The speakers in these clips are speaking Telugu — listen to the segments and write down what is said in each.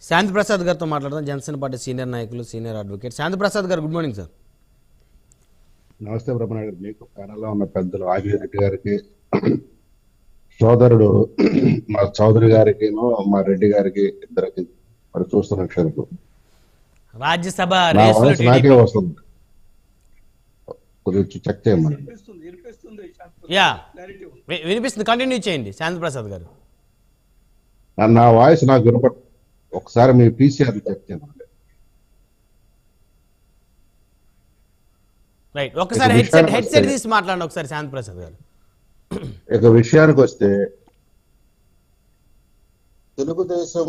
శాంతి ప్రసాద్ గారితో మాట్లాడదాం. జనసేన పార్టీ సీనియర్ నాయకులు, సీనియర్ అడ్వకేట్ శాంతి ప్రసాద్ గారు. Good morning sir. నమస్తే బ్రహ్మనాయుడు గారు, మీకు ప్యానల్లో ఉన్న పెద్దలు ఆగిరెడ్డి గారికి, సోదరుడు మా చౌదరి గారికి, మా రెడ్డి గారికి, ఇద్దరికి మరి చూస్తున్న క్షణకు రాజ్యసభ నా వాయిస్ నాకే వస్తుంది, కొంచెం చెక్ చేయమని. యా వినిపిస్తుంది, కంటిన్యూ చేయండి శాంతి ప్రసాద్ గారు. నా వాయిస్ నాకు వినపడ, ఒకసారి మీ పీసీఆర్ చెక్ చేయమండి. రైట్, ఒకసారి హెడ్ సెట్ తీసి మాట్లాడండి ఒకసారి శాంతి ప్రసాద్ గారు. ఇక విషయానికి వస్తే, తెలుగుదేశం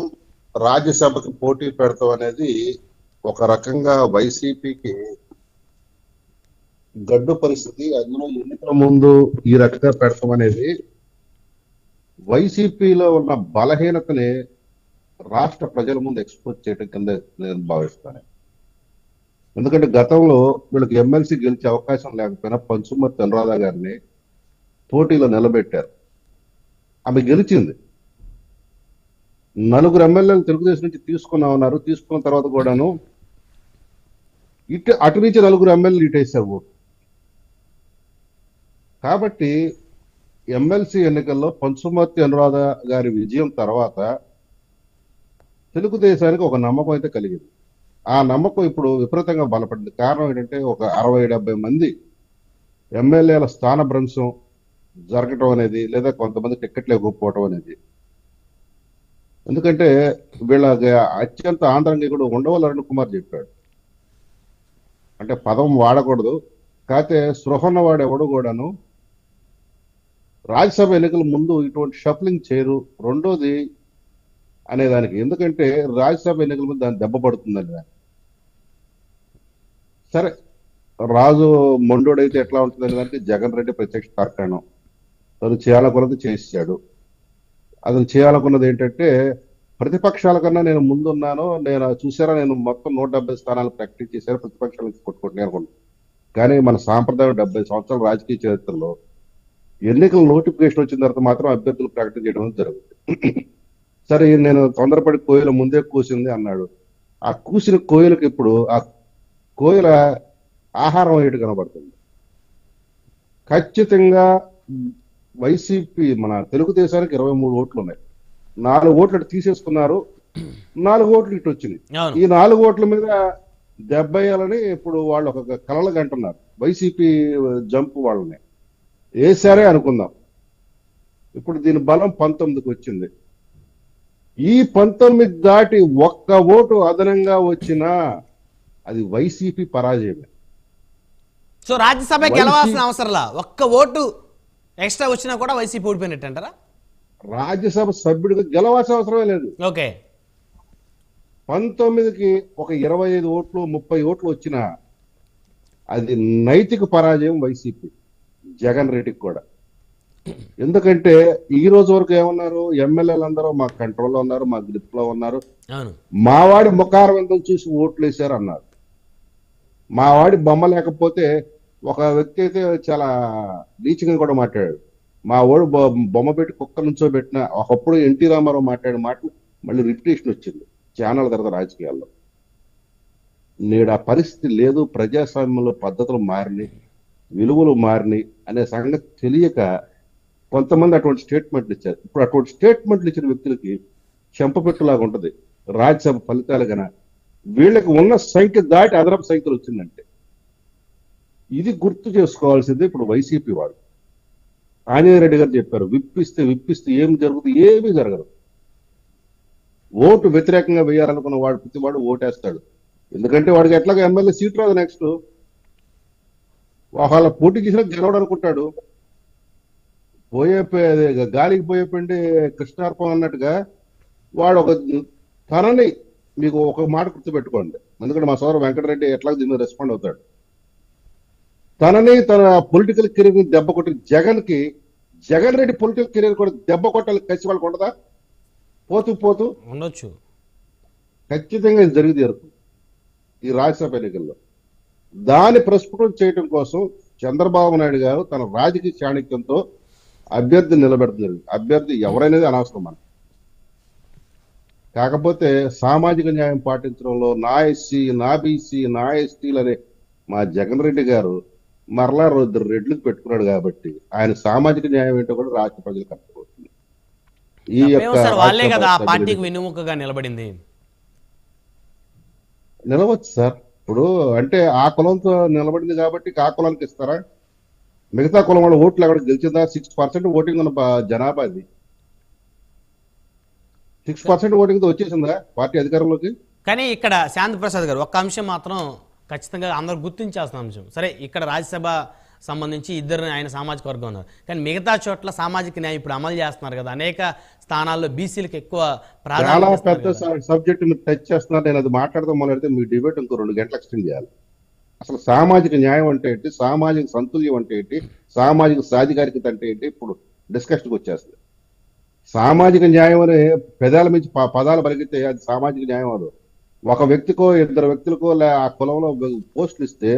రాజ్యసభకి పోటీ పెడతాం అనేది ఒక రకంగా వైసీపీకి గడ్డు పరిస్థితి. అందులో ఎన్నికల ముందు ఈ రకంగా పెడతాం అనేది వైసీపీలో ఉన్న బలహీనతని రాష్ట్ర ప్రజల ముందు ఎక్స్పోజ్ చేయడం కింద నేను భావిస్తాను. ఎందుకంటే గతంలో వీళ్ళకి ఎమ్మెల్సీ గెలిచే అవకాశం లేకపోయినా పంచుమర్తి అనురాధ గారిని పోటీలో నిలబెట్టారు. ఆమె గెలిచింది. 4 ఎమ్మెల్యేలు తెలుగుదేశం నుంచి తీసుకున్నామన్నారు. తీసుకున్న తర్వాత కూడాను అటు నుంచి 4 ఎమ్మెల్యేలు ఇటేసారు ఓటు. కాబట్టి ఎమ్మెల్సీ ఎన్నికల్లో పంచుమర్తి అనురాధ గారి విజయం తర్వాత తెలుగుదేశానికి ఒక నమ్మకం అయితే కలిగింది. ఆ నమ్మకం ఇప్పుడు విపరీతంగా బలపడింది. కారణం ఏంటంటే, ఒక 60-70 మంది ఎమ్మెల్యేల స్థానభ్రంశం జరగటం అనేది, లేదా కొంతమంది టిక్కెట్లు ఇవ్వకపోవటం అనేది. ఎందుకంటే వీళ్ళ అత్యంత ఆంధ్రంగికుడు ఉండవల్లి అరుణ్ కుమార్ చెప్పాడు, అంటే పదం వాడకూడదు, కాకపోతే సృహన్నవాడు ఎవడు కూడాను రాజ్యసభ ఎన్నికల ముందు ఇటువంటి షఫ్లింగ్ చేయరు. రెండోది అనేదానికి, ఎందుకంటే రాజ్యసభ ఎన్నికల ముందు దాన్ని దెబ్బ పడుతుందని. సరే, రాజు మొండోడైతే ఎట్లా ఉంటుందని దానికి జగన్ రెడ్డి ప్రత్యక్ష తార్కాణం. తను చేయాలనుకున్నది చేసాడు. అతను చేయాలనుకున్నది ఏంటంటే, ప్రతిపక్షాల కన్నా నేను ముందున్నాను, నేను చూసారా, నేను మొత్తం 170 స్థానాలు ప్రకటించి చేశాను, ప్రతిపక్షాలకు కొట్టుకుంటున్నాను అనుకున్నాను. కానీ మన సాంప్రదాయం 70 సంవత్సరాల రాజకీయ చరిత్రలో ఎన్నికల నోటిఫికేషన్ వచ్చిన తర్వాత మాత్రం అభ్యర్థులు ప్రకటన చేయడం జరుగుతుంది. సరే, నేను తొందరపడి కోయిల ముందే కూసింది అన్నాడు. ఆ కూసిన కోయిలకు ఇప్పుడు ఆ కోయిల ఆహారం అయ్యేట్టు కనబడుతుంది. ఖచ్చితంగా వైసీపీ, మన తెలుగుదేశానికి 23 ఓట్లు ఉన్నాయి. 4 ఓట్లు అటు తీసేసుకున్నారు, 4 ఓట్లు ఇటు వచ్చినాయి. ఈ 4 ఓట్ల మీద దెబ్బేయాలని ఇప్పుడు వాళ్ళు ఒక కలలుగా అంటున్నారు. వైసీపీ జంప్ వాళ్ళని వేసారే అనుకుందాం. ఇప్పుడు దీని బలం 19కి వచ్చింది. ఈ 19 దాటి ఒక్క ఓటు అదనంగా వచ్చినా అది వైసీపీ పరాజయమే. సో రాజ్యసభ గెలవాల్సిన అవసరంలా, ఒక్క ఓటు ఎక్స్ట్రా వచ్చినా కూడా వైసీపీ ఓడిపోయినట్టు అంటారా? రాజ్యసభ సభ్యుడిగా గెలవాల్సిన అవసరమే లేదు. ఓకే, 19కి ఒక 25 ఓట్లు 30 ఓట్లు వచ్చినా అది నైతిక పరాజయం వైసీపీ, జగన్ రెడ్డికి కూడా. ఎందుకంటే ఈ రోజు వరకు ఏమన్నారు, ఎమ్మెల్యేలు అందరూ మా కంట్రోల్లో ఉన్నారు, మా గ్రిప్ లో ఉన్నారు, మావాడి ముఖారవిందం చూసి ఓట్లు వేశారు అన్నారు. మావాడి బొమ్మ లేకపోతే, ఒక వ్యక్తి అయితే చాలా నీచంగా కూడా మాట్లాడాడు, మా వాడు బొమ్మ పెట్టి కుక్క నుంచో పెట్టిన. ఒకప్పుడు ఎన్టీ రామారావు మాట్లాడిన మాటలు మళ్ళీ రిపిటేషన్ వచ్చింది ఛానల్ తర్వాత రాజకీయాల్లో. నేడు ఆ పరిస్థితి లేదు. ప్రజాస్వామ్యంలో పద్ధతులు మారినాయి, విలువలు మారినాయి అనే సంగతి తెలియక కొంతమంది అటువంటి స్టేట్మెంట్లు ఇచ్చారు. ఇప్పుడు అటువంటి స్టేట్మెంట్లు ఇచ్చిన వ్యక్తులకి చెంపపెట్టులాగా ఉంటది రాజ్యసభ ఫలితాలు. గన వీళ్ళకి ఉన్న సంఖ్య దాటి అదనపు సంఖ్యలు వచ్చిందంటే, ఇది గుర్తు చేసుకోవాల్సింది ఇప్పుడు వైసీపీ వాడు. ఆంజనేయ గారు చెప్పారు, విప్పిస్తే ఏం జరుగుతుంది? ఏమీ జరగదు. ఓటు వ్యతిరేకంగా వేయాలనుకున్న వాడు ప్రతివాడు ఓటేస్తాడు. ఎందుకంటే వాడికి ఎట్లాగా ఎమ్మెల్యే సీట్ రాదు. నెక్స్ట్ వాళ్ళ పోటీ చేసినా గెలవడం అనుకుంటాడు. గాలికి పోయే పిండి కృష్ణార్పం అన్నట్టుగా వాడు తనని, మీకు ఒక మాట గుర్తుపెట్టుకోండి, ఎందుకంటే మా సోదరు వెంకటరెడ్డి ఎట్లా దీన్ని రెస్పాండ్ అవుతాడు. తనని, తన పొలిటికల్ కెరీర్ దెబ్బ కొట్టిన జగన్ రెడ్డి పొలిటికల్ కెరీర్ కూడా దెబ్బ కొట్టాలి కసి వాళ్ళకి ఉండదా? పోతూ ఉండొచ్చు. ఖచ్చితంగా ఇది జరిగి తీరుతుంది ఈ రాజ్యసభ ఎన్నికల్లో. దాన్ని ప్రస్ఫుటం చేయడం కోసం చంద్రబాబు నాయుడు గారు తన రాజకీయ చాణక్యంతో అభ్యర్థి నిలబెడుతున్నారు. అభ్యర్థి ఎవరైనది అనవసరం. మనం కాకపోతే సామాజిక న్యాయం పాటించడంలో నా ఎస్సీ, నా బీసీ, నా ఎస్టీలు అనే మా జగన్ రెడ్డి గారు మరలా రెడ్లకు పెట్టుకున్నాడు కాబట్టి ఆయన సామాజిక న్యాయం ఏంటో కూడా రాష్ట్ర ప్రజలకు అర్థమవుతుంది. ఈ తప్పేమో సార్, వాళ్ళే రాజ్యసభ కదా ఆ సభ్యులు పార్టీకి వెన్నుముకగా నిలబడింది. నిలవచ్చు సార్. ఇప్పుడు అంటే ఆ కులంతో నిలబడింది కాబట్టి ఆ కులానికి ఇస్తారా? మిగతా కులం వాళ్ళ ఓట్లు ఎక్కడ గెలిచిందా? 6% ఓటింగ్ ఉన్న జనాభా అది 6% ఓటింగ్ తో వచ్చేసిందా పార్టీ అధికారంలోకి? కానీ ఇక్కడ శాంతి ప్రసాద్ గారు ఒక్క అంశం మాత్రం ఖచ్చితంగా అందరూ గుర్తించాల్సిన అంశం. సరే, ఇక్కడ రాజ్యసభ సంబంధించి ఇద్దరు ఆయన సామాజిక వర్గం ఉన్నారు, కానీ మిగతా చోట్ల సామాజిక న్యాయం ఇప్పుడు అమలు చేస్తున్నారు కదా, అనేక స్థానాల్లో బీసీలకు ఎక్కువ చాలా ప్రాధాన్యత ఇస్తున్నారు పెద్ద కదా. సబ్జెక్ట్ మీరు టచ్ చేస్తున్నారు. నేను అది మాట్లాడదాం మొదలెడితే మీ డిబేట్ ఇంకో 2 గంటలు ఎక్స్టెండ్ చేయాలి. అసలు సామాజిక న్యాయం అంటే ఏంటి, సామాజిక సంతుల్యం అంటే ఏంటి, సామాజిక సాధికారికత అంటే ఏంటి, ఇప్పుడు డిస్కషన్కి వచ్చేస్తుంది. సామాజిక న్యాయం అనే పెదాల మించి పదాలు పలికితే అది సామాజిక న్యాయం అదు. ఒక వ్యక్తికో 2 వ్యక్తులకో ఆ కులంలో పోస్టులు ఇస్తే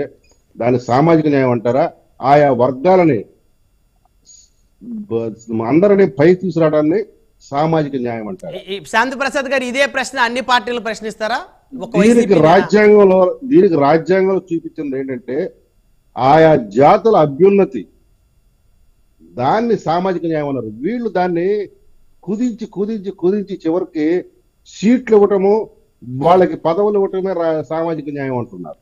దాన్ని సామాజిక న్యాయం అంటారా? ఆయా వర్గాలని అందరినీ పై తీసుకురావడాన్ని సామాజిక న్యాయం అంటారు. ఈ శాంతి ప్రసాద్ గారు ఇదే ప్రశ్న అన్ని పార్టీలు ప్రశ్నిస్తారా? ఒక దీనికి రాజ్యాంగంలో చూపించింది ఏంటంటే ఆయా జాతుల అభ్యున్నతి, దాన్ని సామాజిక న్యాయం అన్నారు. వీళ్ళు దాన్ని కుదించి కుదించి కుదించి చివరికి సీట్లు ఇవ్వటము, వాళ్ళకి పదవులు ఇవ్వటమే సామాజిక న్యాయం అంటున్నారు.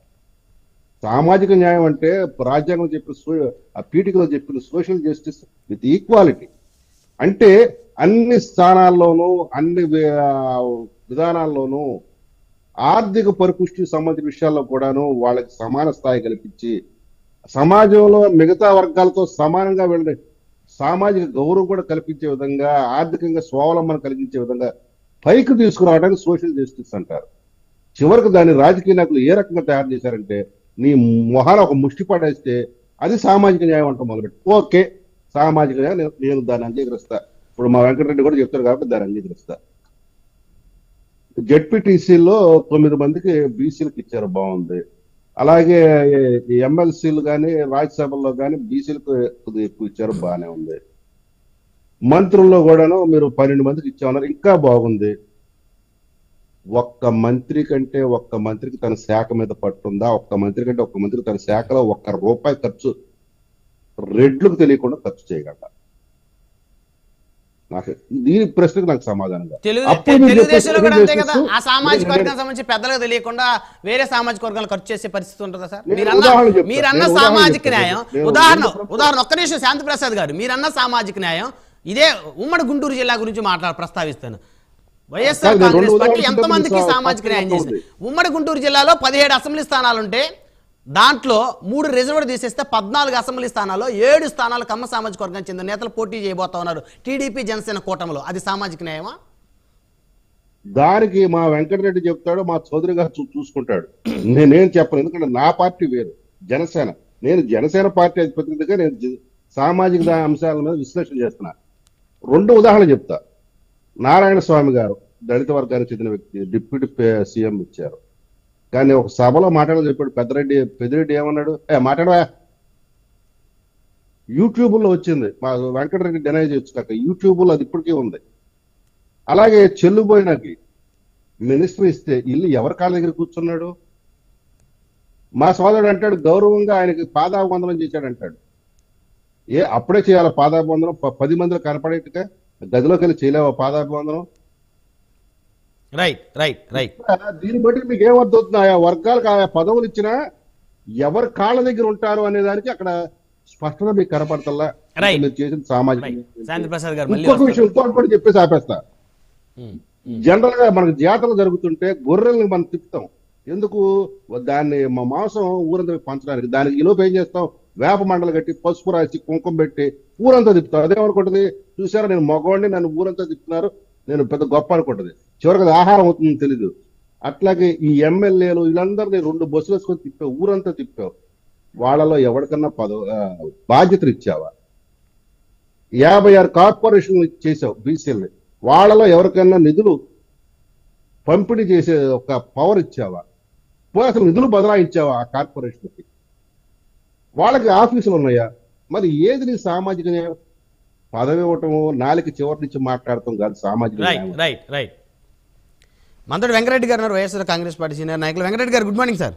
సామాజిక న్యాయం అంటే రాజ్యాంగం చెప్పిన ఆ పీఠికలో చెప్పిన సోషల్ జస్టిస్ విత్ ఈక్వాలిటీ అంటే అన్ని స్థానాల్లోనూ అన్ని విధానాల్లోనూ ఆర్థిక పరిపుష్టికి సంబంధించిన విషయాల్లో కూడాను వాళ్ళకి సమాన స్థాయి కల్పించి సమాజంలో మిగతా వర్గాలతో సమానంగా వెళ్ళే సామాజిక గౌరవం కూడా కల్పించే విధంగా, ఆర్థికంగా స్వావలంబన కలిగించే విధంగా పైకి తీసుకురావడానికి సోషల్ జస్టిస్ అంటారు. చివరికి దాన్ని రాజకీయ నాయకులు ఏ రకంగా తయారు చేశారంటే నీ మొహాన ఒక ముష్టి పడేస్తే అది సామాజిక న్యాయం అంటాం మొదలుపెట్టి. ఓకే, సామాజిక న్యాయం నేను దాన్ని అంగీకరిస్తా. ఇప్పుడు మా వెంకటరెడ్డి కూడా చెప్తారు కాబట్టి దాన్ని అంగీకరిస్తా. జెడ్పీటీసీలో 9 మందికి బీసీలకు ఇచ్చారు, బాగుంది. అలాగే ఎమ్మెల్సీలు కానీ రాజ్యసభల్లో కానీ బీసీలకు కొద్దిగా ఎక్కువ ఇచ్చారు, బాగానే ఉంది. మంత్రుల్లో కూడాను మీరు 12 మందికి ఇచ్చామన్నారు, ఇంకా బాగుంది. ఒక్క మంత్రికి తన శాఖ మీద పట్టుందా? ఒక్క మంత్రికి తన శాఖలో ₹1 ఖర్చు రెడ్లకు తెలియకుండా ఖర్చు చేయగలరా? నాకు దీని ప్రశ్నకు నాకు సమాధానం కాదు. తెలుగుదేశంలో కూడా అంతే కదా, ఆ సామాజిక వర్గానికి సంబంధించి పెద్దలకు తెలియకుండా వేరే సామాజిక వర్గాలు ఖర్చు చేసే పరిస్థితి ఉంటుందా సార్? మీరన్న సామాజిక న్యాయం ఉదాహరణ ఒక్క నిమిషం శాంతి ప్రసాద్ గారు, మీరన్న సామాజిక న్యాయం ఇదే ఉమ్మడి గుంటూరు జిల్లా గురించి ప్రస్తావిస్తాను. వైఎస్ఆర్ కాంగ్రెస్ పార్టీ ఎంతమందికి సామాజిక న్యాయం చేసింది? ఉమ్మడి గుంటూరు జిల్లాలో 17 అసెంబ్లీ స్థానాలుంటే దాంట్లో 3 రిజర్వ్డ్ తీసేస్తే 14 అసెంబ్లీ స్థానాల్లో 7 స్థానాలు కమ్మ సామాజిక వర్గానికి చెందిన నేతలు పోటీ చేయబోతా ఉన్నారు టీడీపీ జనసేన కూటమిలో. అది సామాజిక న్యాయమా? దానికి మా వెంకటరెడ్డి చెప్తాడు, మా చౌదరి గారు చూసుకుంటాడు. నేనేం చెప్పను, ఎందుకంటే నా పార్టీ వేరు, జనసేన. నేను జనసేన పార్టీ ప్రతినిధిగా నేను సామాజిక అంశాల మీద విశ్లేషణ చేస్తున్నా. 2 ఉదాహరణలు చెప్తా. నారాయణ స్వామి గారు దళిత వర్గానికి చెందిన వ్యక్తి, డిప్యూటీ సీఎం ఇచ్చారు. కానీ ఒక సభలో మాట్లాడాలని చెప్పాడు పెద్దిరెడ్డి ఏమన్నాడు, మాట్లాడవా, యూట్యూబ్లో వచ్చింది. మా వెంకటరెడ్డి డినై చేయొచ్చు, యూట్యూబ్లో అది ఇప్పటికీ ఉంది. అలాగే చెల్లుబోయినకి మినిస్టర్ ఇస్తే ఇల్లు ఎవరి కాళ్ళ దగ్గర కూర్చున్నాడు? మా సోదరుడు అంటాడు గౌరవంగా ఆయనకి పాదాభివందనం చేశాడంటాడు. అప్పుడే చేయాలి పాదాభివందనం? 10 మందిలో కనపడేట్టుగా గదిలోకి వెళ్ళి చేయలేవా పాదాభివందనం? రైట్. దీన్ని బట్టి మీకు ఏమర్థవుతుంది? ఆయా వర్గాలకు ఆయా పదవులు ఇచ్చినా ఎవరి కాళ్ళ దగ్గర ఉంటారు అనే దానికి అక్కడ స్పష్టత మీకు కనపడతల్లా. మీరు చేసిన సామాజిక ఇంకొక విషయం ఇంకోటి కూడా చెప్పేసి ఆపేస్తా. జనరల్ గా మనకు జాతరలు జరుగుతుంటే గొర్రెల్ని మనం తిప్పుతాం. ఎందుకు? దాన్ని మా మాంసం ఊరంతా పంచడానికి. దానికి ఈలోపు ఏం చేస్తాం? వేప మండలు కట్టి పసుపు రాసి కుంకుమ పెట్టి ఊరంతా తిప్పుతాం. అదేమనుకుంటుంది, చూసారా నేను మగవాడిని, నన్ను ఊరంతా తిప్పుతున్నారు, నేను పెద్ద గొప్ప అనుకుంటుంది. చివరికి అది ఆహారం అవుతుందని తెలీదు. అట్లాగే ఈ ఎమ్మెల్యేలు వీళ్ళందరినీ 2 బస్సులు వేసుకొని తిప్పావు, ఊరంతా తిప్పావు. వాళ్ళలో ఎవరికన్నా బాధ్యతలు ఇచ్చావా? 56 కార్పొరేషన్లు చేసావు బీసీలని. వాళ్ళలో ఎవరికన్నా నిధులు పంపిణీ చేసే ఒక పవర్ ఇచ్చావా? అసలు నిధులు బదలాయించావా ఆ కార్పొరేషన్కి? వాళ్ళకి ఆఫీసులు ఉన్నాయా? మరి ఏది నీ సామాజిక న్యాయం? పదవి ఇవ్వటము, నాలుగు చివరి నుంచి మాట్లాడటం కాదు సామాజిక న్యాయం. రైట్. మనతో వెంకరెడ్డి గారు ఉన్నారు, వైఎస్ఆర్ కాంగ్రెస్ పార్టీ సీనియర్ నాయకులు. వెంకరెడ్డి గారు గుడ్ మార్నింగ్ సార్.